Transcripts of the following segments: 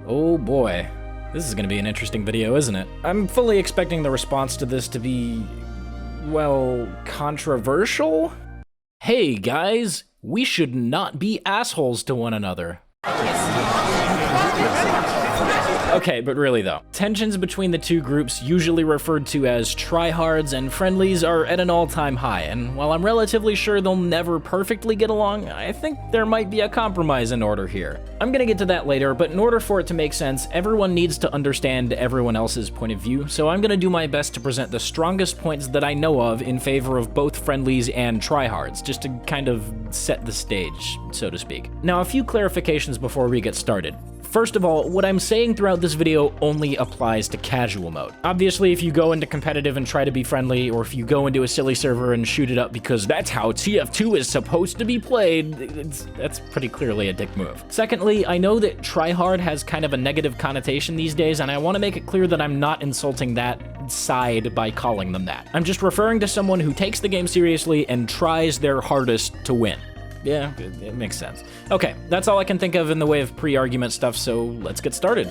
Oh boy, this is gonna be an interesting video, isn't it? I'm fully expecting the response to this to be, well, controversial? Hey guys, we should not be assholes to one another. Okay, but really though, tensions between the two groups, usually referred to as Tryhards and Friendlies, are at an all-time high, and while I'm relatively sure they'll never perfectly get along, I think there might be a compromise in order here. I'm gonna get to that later, but in order for it to make sense, everyone needs to understand everyone else's point of view, so I'm gonna do my best to present the strongest points that I know of in favor of both Friendlies and Tryhards, just to kind of set the stage, so to speak. Now, a few clarifications before we get started. First of all, what I'm saying throughout this video only applies to casual mode. Obviously, if you go into competitive and try to be friendly, or if you go into a silly server and shoot it up because that's how TF2 is supposed to be played, that's pretty clearly a dick move. Secondly, I know that Tryhard has kind of a negative connotation these days, and I want to make it clear that I'm not insulting that side by calling them that. I'm just referring to someone who takes the game seriously and tries their hardest to win. Yeah, it makes sense. Okay, that's all I can think of in the way of pre-argument stuff, so let's get started.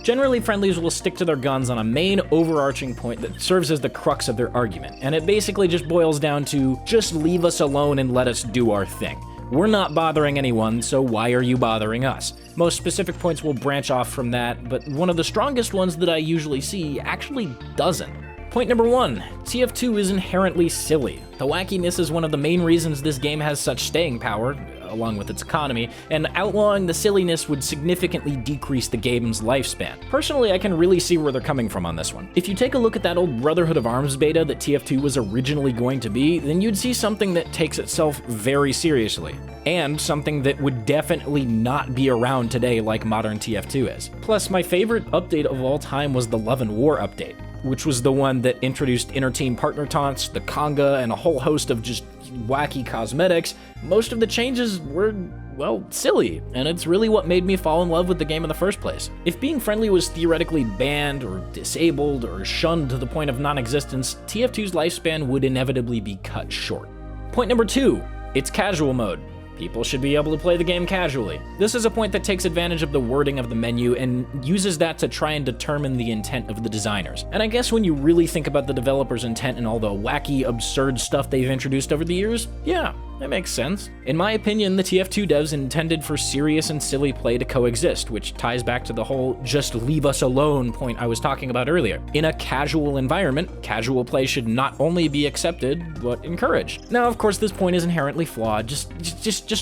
Generally, Friendlies will stick to their guns on a main overarching point that serves as the crux of their argument, and it basically just boils down to, just leave us alone and let us do our thing. We're not bothering anyone, so why are you bothering us? Most specific points will branch off from that, but one of the strongest ones that I usually see actually doesn't. Point number 1, TF2 is inherently silly. The wackiness is one of the main reasons this game has such staying power, along with its economy, and outlawing the silliness would significantly decrease the game's lifespan. Personally, I can really see where they're coming from on this one. If you take a look at that old Brotherhood of Arms beta that TF2 was originally going to be, then you'd see something that takes itself very seriously, and something that would definitely not be around today like modern TF2 is. Plus, my favorite update of all time was the Love and War update, which was the one that introduced inter-team partner taunts, the conga, and a whole host of just wacky cosmetics. Most of the changes were, well, silly, and it's really what made me fall in love with the game in the first place. If being friendly was theoretically banned, or disabled, or shunned to the point of non-existence, TF2's lifespan would inevitably be cut short. Point number 2, it's casual mode. People should be able to play the game casually. This is a point that takes advantage of the wording of the menu and uses that to try and determine the intent of the designers. And I guess when you really think about the developer's intent and all the wacky, absurd stuff they've introduced over the years, yeah, that makes sense. In my opinion, the TF2 devs intended for serious and silly play to coexist, which ties back to the whole just leave us alone point I was talking about earlier. In a casual environment, casual play should not only be accepted, but encouraged. Now, of course, this point is inherently flawed. Just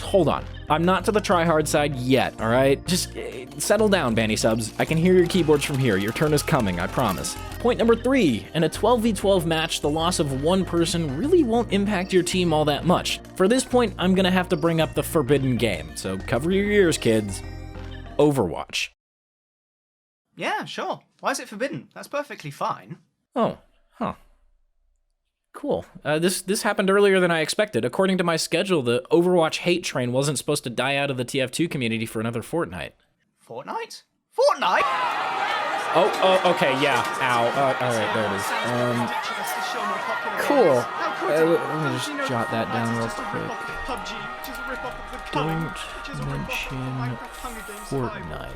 hold on. I'm not to the Tryhard side yet, all right? Just settle down, Banny Subs. I can hear your keyboards from here. Your turn is coming, I promise. Point number 3, in a 12v12 match, the loss of one person really won't impact your team all that much. For this point, I'm gonna have to bring up the forbidden game, so cover your ears, kids. Overwatch. Yeah, sure. Why is it forbidden? That's perfectly fine. Oh, huh. Cool. This happened earlier than I expected. According to my schedule, the Overwatch hate train wasn't supposed to die out of the TF2 community for another fortnight. Fortnite? Fortnite? Oh, okay, yeah. Ow. All right, there it is. Cool. Let me just jot that down real quick. Don't mention Fortnite.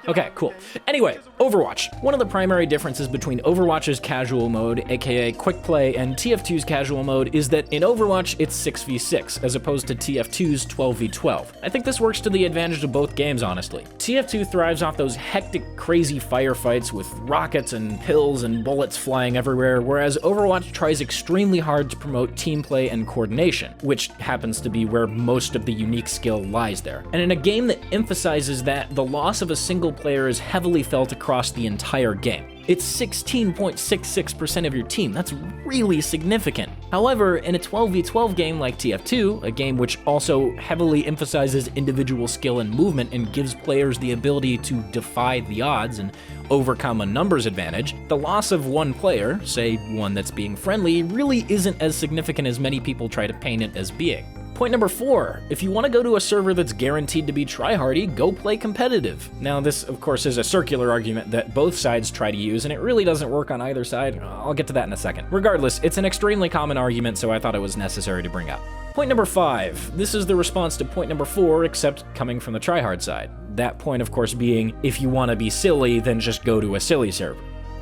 Okay, cool. Anyway, Overwatch. One of the primary differences between Overwatch's casual mode, aka quick play, and TF2's casual mode is that in Overwatch it's 6v6, as opposed to TF2's 12v12. I think this works to the advantage of both games, honestly. TF2 thrives off those hectic, crazy firefights with rockets and pills and bullets flying everywhere, whereas Overwatch tries extremely hard to promote team play and coordination, which happens to be where most of the unique skill lies there. And in a game that emphasizes that, the loss of a single player is heavily felt across the entire game. It's 16.66% of your team. That's really significant. However, in a 12v12 game like TF2, a game which also heavily emphasizes individual skill and movement and gives players the ability to defy the odds and overcome a numbers advantage, the loss of one player, say one that's being friendly, really isn't as significant as many people try to paint it as being. Point number 4, if you want to go to a server that's guaranteed to be tryhardy, go play competitive. Now this, of course, is a circular argument that both sides try to use, and it really doesn't work on either side. I'll get to that in a second. Regardless, it's an extremely common argument, so I thought it was necessary to bring up. Point number 5. This is the response to point number 4, except coming from the Tryhard side. That point, of course, being, if you want to be silly, then just go to a silly server.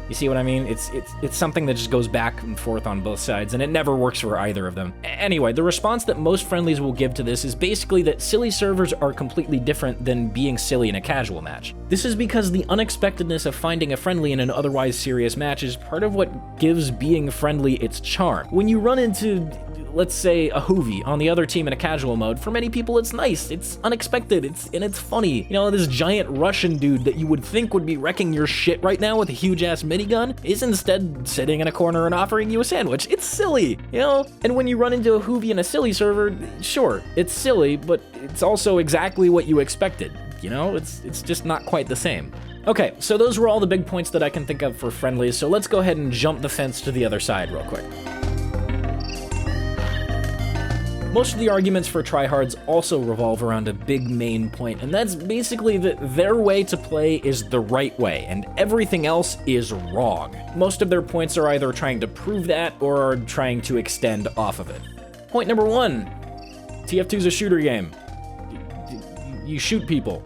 You see what I mean? It's something that just goes back and forth on both sides, and it never works for either of them. Anyway, the response that most friendlies will give to this is basically that silly servers are completely different than being silly in a casual match. This is because the unexpectedness of finding a friendly in an otherwise serious match is part of what gives being friendly its charm. When you run into, let's say, a Hoovie on the other team in a casual mode, for many people it's nice, it's unexpected, it's funny. You know, this giant Russian dude that you would think would be wrecking your shit right now with a huge-ass minigun is instead sitting in a corner and offering you a sandwich. It's silly, you know? And when you run into a Hoovie in a silly server, sure, it's silly, but it's also exactly what you expected. You know, it's just not quite the same. Okay, so those were all the big points that I can think of for friendlies, so let's go ahead and jump the fence to the other side real quick. Most of the arguments for Tryhards also revolve around a big main point, and that's basically that their way to play is the right way, and everything else is wrong. Most of their points are either trying to prove that, or are trying to extend off of it. Point number 1, TF2's a shooter game. You shoot people.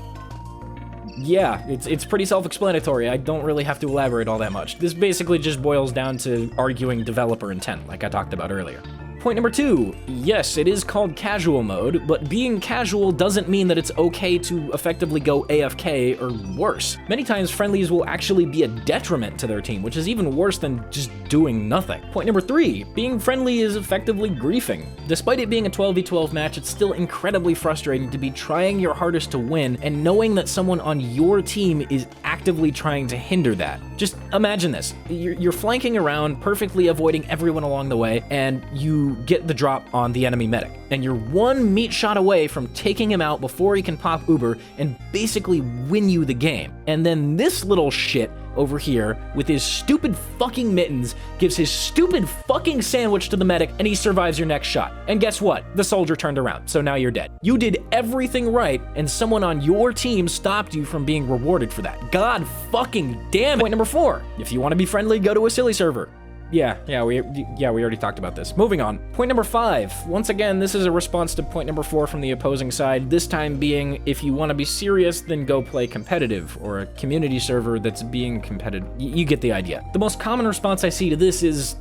Yeah, it's pretty self-explanatory. I don't really have to elaborate all that much. This basically just boils down to arguing developer intent, like I talked about earlier. Point number 2, yes, it is called casual mode, but being casual doesn't mean that it's okay to effectively go AFK or worse. Many times friendlies will actually be a detriment to their team, which is even worse than just doing nothing. Point number 3, being friendly is effectively griefing. Despite it being a 12v12 match, it's still incredibly frustrating to be trying your hardest to win and knowing that someone on your team is actively trying to hinder that. Just imagine this. You're flanking around, perfectly avoiding everyone along the way, and you get the drop on the enemy medic. And you're one meat shot away from taking him out before he can pop Uber and basically win you the game. And then this little shit over here, with his stupid fucking mittens, gives his stupid fucking sandwich to the medic, and he survives your next shot. And guess what? The soldier turned around, so now you're dead. You did everything right, and someone on your team stopped you from being rewarded for that. God fucking damn it. Point number 4, if you want to be friendly, go to a silly server. Yeah, we already talked about this. Moving on. Point number 5. Once again, this is a response to point number 4 from the opposing side, this time being, if you want to be serious, then go play competitive, or a community server that's being competitive. You get the idea. The most common response I see to this is,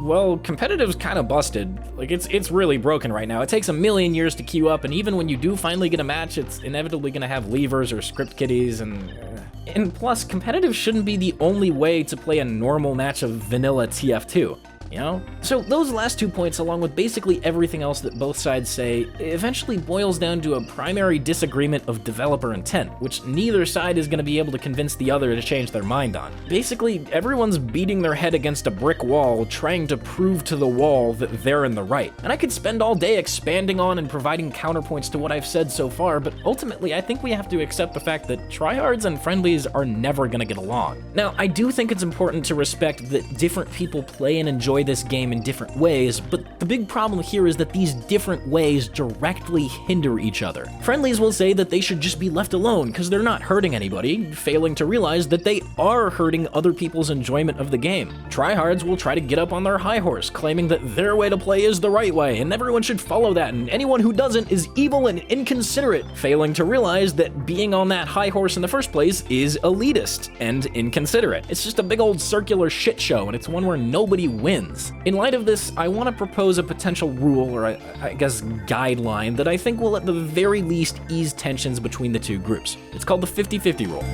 well, competitive's kind of busted. Like, it's really broken right now. It takes a million years to queue up, and even when you do finally get a match, it's inevitably gonna have levers or script kiddies, and plus, competitive shouldn't be the only way to play a normal match of vanilla TF2. You know? So those last 2 points, along with basically everything else that both sides say, eventually boils down to a primary disagreement of developer intent, which neither side is going to be able to convince the other to change their mind on. Basically, everyone's beating their head against a brick wall, trying to prove to the wall that they're in the right. And I could spend all day expanding on and providing counterpoints to what I've said so far, but ultimately I think we have to accept the fact that tryhards and friendlies are never going to get along. Now, I do think it's important to respect that different people play and enjoy this game in different ways, but the big problem here is that these different ways directly hinder each other. Friendlies will say that they should just be left alone because they're not hurting anybody, failing to realize that they are hurting other people's enjoyment of the game. Tryhards will try to get up on their high horse, claiming that their way to play is the right way, and everyone should follow that, and anyone who doesn't is evil and inconsiderate, failing to realize that being on that high horse in the first place is elitist and inconsiderate. It's just a big old circular shit show, and it's one where nobody wins. In light of this, I want to propose a potential rule, or I guess guideline, that I think will at the very least ease tensions between the two groups. It's called the 50-50 rule.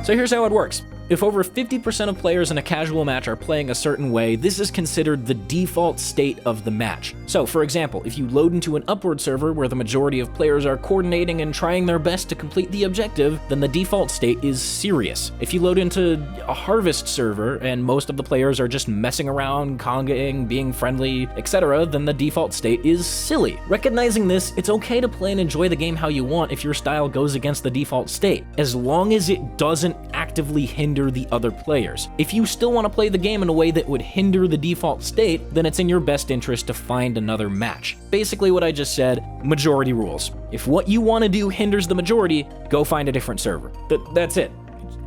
So here's how it works. If over 50% of players in a casual match are playing a certain way, this is considered the default state of the match. So, for example, if you load into an upward server where the majority of players are coordinating and trying their best to complete the objective, then the default state is serious. If you load into a harvest server and most of the players are just messing around, congaing, being friendly, etc., then the default state is silly. Recognizing this, it's okay to play and enjoy the game how you want if your style goes against the default state, as long as it doesn't actively hinder the other players. If you still want to play the game in a way that would hinder the default state, then it's in your best interest to find another match. Basically what I just said, majority rules. If what you want to do hinders the majority, go find a different server. That's it.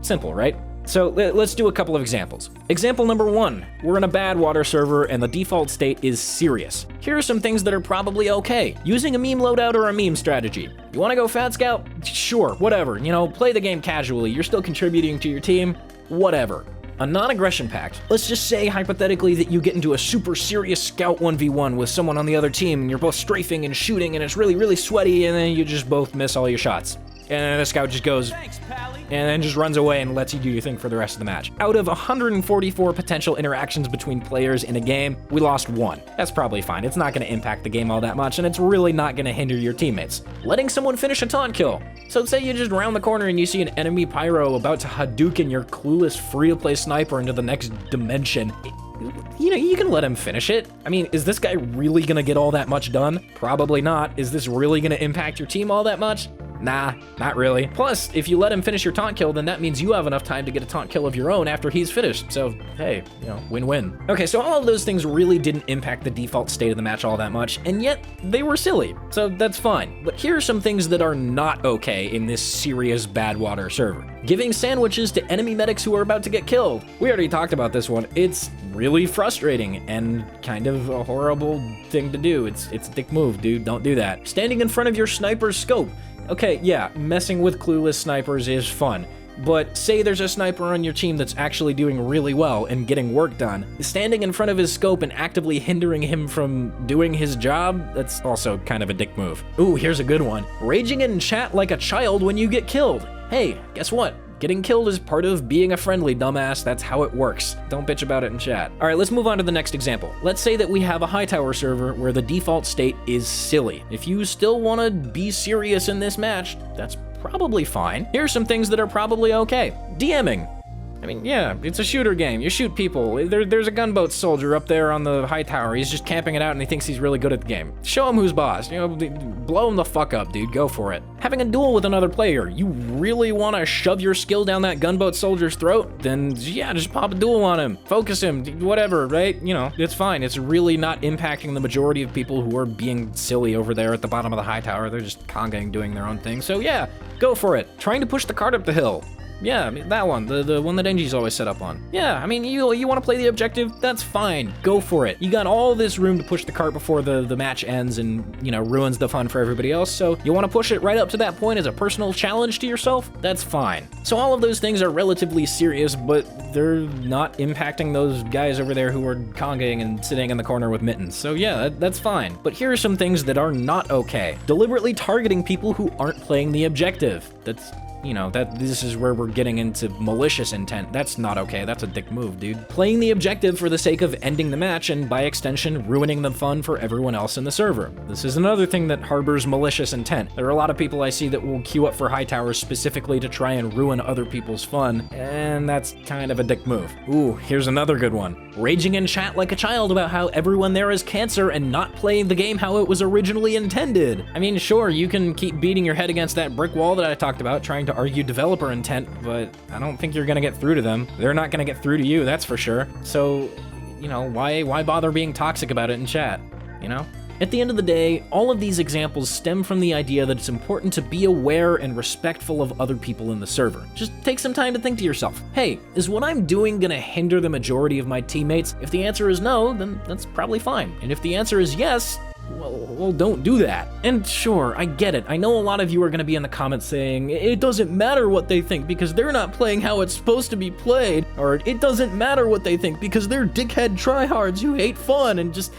Simple, right? So let's do a couple of examples. Example number 1, we're in a bad water server and the default state is serious. Here are some things that are probably okay. Using a meme loadout or a meme strategy. You wanna go Fat Scout? Sure, whatever. Play the game casually. You're still contributing to your team. Whatever. A non-aggression pact. Let's just say, hypothetically, that you get into a super serious scout 1v1 with someone on the other team, and you're both strafing and shooting, and it's really, really sweaty, and then you just both miss all your shots. And the scout just goes, "Thanks, Pally," and then just runs away and lets you do your thing for the rest of the match. Out of 144 potential interactions between players in a game, we lost 1. That's probably fine. It's not going to impact the game all that much, and it's really not going to hinder your teammates. Letting someone finish a taunt kill. So say you just round the corner and you see an enemy pyro about to Hadouken your clueless free-to-play sniper into the next dimension. You can let him finish it. I mean, is this guy really gonna get all that much done? Probably not. Is this really gonna impact your team all that much? Nah, not really. Plus, if you let him finish your taunt kill, then that means you have enough time to get a taunt kill of your own after he's finished. So, hey, win-win. Okay, so all of those things really didn't impact the default state of the match all that much, and yet they were silly. So that's fine. But here are some things that are not okay in this serious bad water server. Giving sandwiches to enemy medics who are about to get killed. We already talked about this one. It's really frustrating and kind of a horrible thing to do. It's a dick move, dude. Don't do that. Standing in front of your sniper's scope. Okay, yeah, messing with clueless snipers is fun, but say there's a sniper on your team that's actually doing really well and getting work done. Standing in front of his scope and actively hindering him from doing his job, that's also kind of a dick move. Ooh, here's a good one. Raging in chat like a child when you get killed. Hey, guess what? Getting killed is part of being a friendly, dumbass. That's how it works. Don't bitch about it in chat. All right, let's move on to the next example. Let's say that we have a high tower server where the default state is silly. If you still want to be serious in this match, that's probably fine. Here's some things that are probably okay. DMing. I mean, yeah, it's a shooter game. You shoot people. There's a gunboat soldier up there on the high tower. He's just camping it out and he thinks he's really good at the game. Show him who's boss. Blow him the fuck up, dude. Go for it. Having a duel with another player. You really want to shove your skill down that gunboat soldier's throat? Then, yeah, just pop a duel on him. Focus him. Whatever, right? It's fine. It's really not impacting the majority of people who are being silly over there at the bottom of the high tower. They're just congaing, doing their own thing. So, yeah, go for it. Trying to push the cart up the hill. Yeah, I mean, that one, the one that NG's always set up on. Yeah, I mean, you want to play the objective? That's fine. Go for it. You got all this room to push the cart before the match ends and, ruins the fun for everybody else. So you want to push it right up to that point as a personal challenge to yourself? That's fine. So all of those things are relatively serious, but they're not impacting those guys over there who are congaing and sitting in the corner with mittens. So yeah, that's fine. But here are some things that are not okay. Deliberately targeting people who aren't playing the objective. That's this is where we're getting into malicious intent. That's not okay. That's a dick move, dude. Playing the objective for the sake of ending the match and, by extension, ruining the fun for everyone else in the server. This is another thing that harbors malicious intent. There are a lot of people I see that will queue up for high towers specifically to try and ruin other people's fun, and that's kind of a dick move. Ooh, here's another good one. Raging in chat like a child about how everyone there is cancer and not playing the game how it was originally intended. I mean, sure, you can keep beating your head against that brick wall that I talked about, trying to argue developer intent, but I don't think you're gonna get through to them. They're not gonna get through to you, that's for sure. So, why bother being toxic about it in chat, At the end of the day, all of these examples stem from the idea that it's important to be aware and respectful of other people in the server. Just take some time to think to yourself, hey, is what I'm doing gonna hinder the majority of my teammates? If the answer is no, then that's probably fine. And if the answer is yes, well, don't do that. And sure, I get it. I know a lot of you are going to be in the comments saying, it doesn't matter what they think because they're not playing how it's supposed to be played, or it doesn't matter what they think because they're dickhead tryhards who hate fun and just...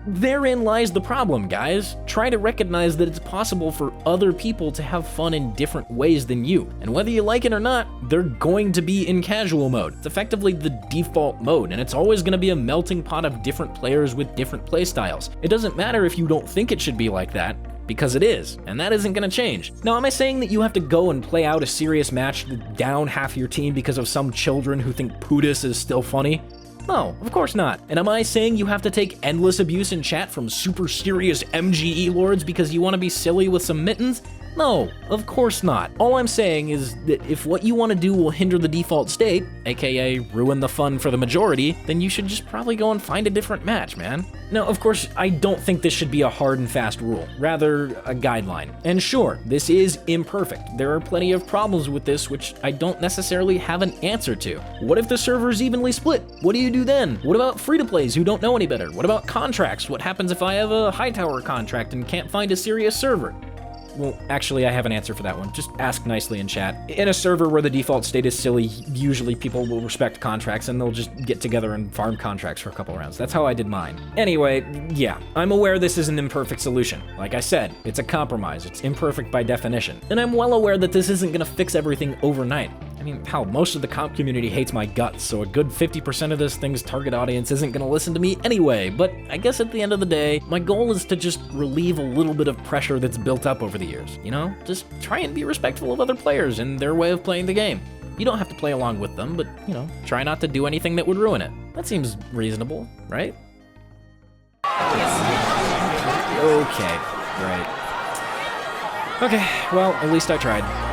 Therein lies the problem, guys. Try to recognize that it's possible for other people to have fun in different ways than you. And whether you like it or not, they're going to be in casual mode. It's effectively the default mode, and it's always going to be a melting pot of different players with different playstyles. It doesn't matter if you don't think it should be like that, because it is, and that isn't gonna change. Now, am I saying that you have to go and play out a serious match to down half your team because of some children who think Pootis is still funny? No, of course not. And am I saying you have to take endless abuse in chat from super serious MGE lords because you want to be silly with some mittens? No, of course not. All I'm saying is that if what you want to do will hinder the default state, aka ruin the fun for the majority, then you should just probably go and find a different match, man. Now, of course, I don't think this should be a hard and fast rule, rather a guideline. And sure, this is imperfect. There are plenty of problems with this which I don't necessarily have an answer to. What if the server is evenly split? What do you do then? What about free-to-plays who don't know any better? What about contracts? What happens if I have a Hightower contract and can't find a serious server? Well, actually, I have an answer for that one. Just ask nicely in chat. In a server where the default state is silly, usually people will respect contracts and they'll just get together and farm contracts for a couple rounds. That's how I did mine. Anyway, yeah, I'm aware this is an imperfect solution. Like I said, it's a compromise. It's imperfect by definition. And I'm well aware that this isn't gonna fix everything overnight. I mean, hell, most of the comp community hates my guts, so a good 50% of this thing's target audience isn't gonna listen to me anyway, but I guess at the end of the day, my goal is to just relieve a little bit of pressure that's built up over the years, you know? Just try and be respectful of other players and their way of playing the game. You don't have to play along with them, but, you know, try not to do anything that would ruin it. That seems reasonable, right? Okay, right. Okay, well, at least I tried.